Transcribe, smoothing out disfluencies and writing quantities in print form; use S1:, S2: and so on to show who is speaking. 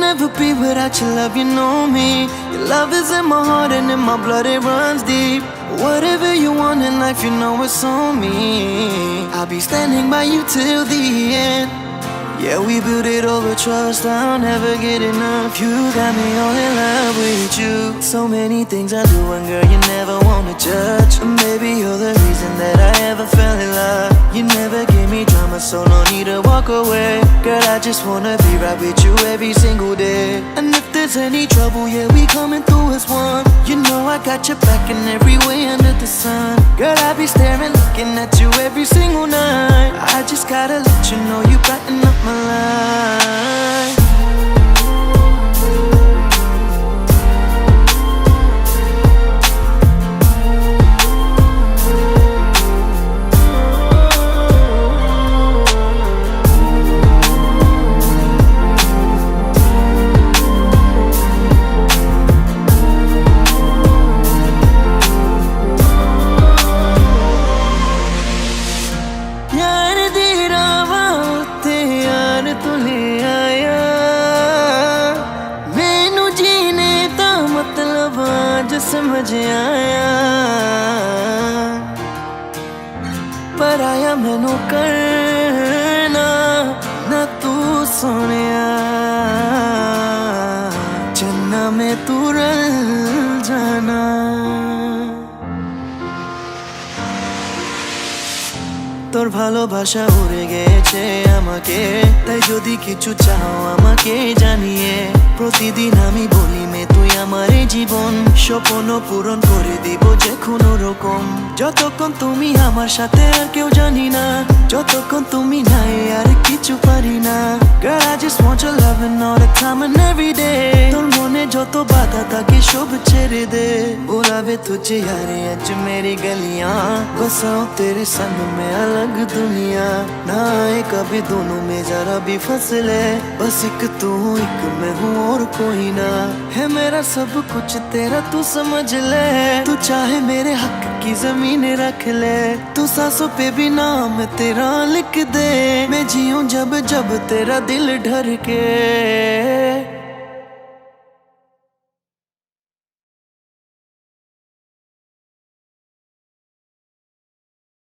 S1: never be without your love, you know me. Your love is in my heart and in my blood, it runs deep. Whatever you want in life, you know it's on me. I'll be standing by you till the end. Yeah, we built it over trust, I'll never get enough. You got me all in love with you. So many things I do and girl, you never wanna judge. And maybe you're the reason that I ever fell in love. You never gave me drama, so no need to walk away. Girl, I just wanna be right with you every single day. And if there's any trouble, yeah, we coming through as one. You know I got your back in every way under the sun. Girl, I be staring, looking at you every single night. I just gotta let you know you brighten up my life. समझ आया पर आया मैनू करना ना तू सोनिया चन्ना में तू रल जाना তোর ভালোবাসা উড়ে গেছে আমাকে তাই যদি কিছু চাও আমাকে জানিয়ে প্রতিদিন আমি বলি মে তুই আমার জীবন স্বপ্ন পূরণ করে দিব যে কোনো রকম যতক্ষণ তুমি আমার সাথে আর কেউ জানি না যতক্ষণ তুমি নাই আর কিছু পারি না Girl I just want your loving all the time and every day তোর মনে যত বাধা থাকে সব ছেড়ে দে बुलावे तुझे यारे आज मेरी गलियां बसाओ तेरे संग में अलग दुनिया ना आए कभी दोनों में जरा भी फसले बस एक तू एक मैं हूँ और कोई ना है मेरा सब कुछ तेरा तू समझ ले तू चाहे मेरे हक की जमीन रख ले तू सांसों पे भी नाम तेरा लिख दे मैं जीऊं जब जब तेरा दिल ढर के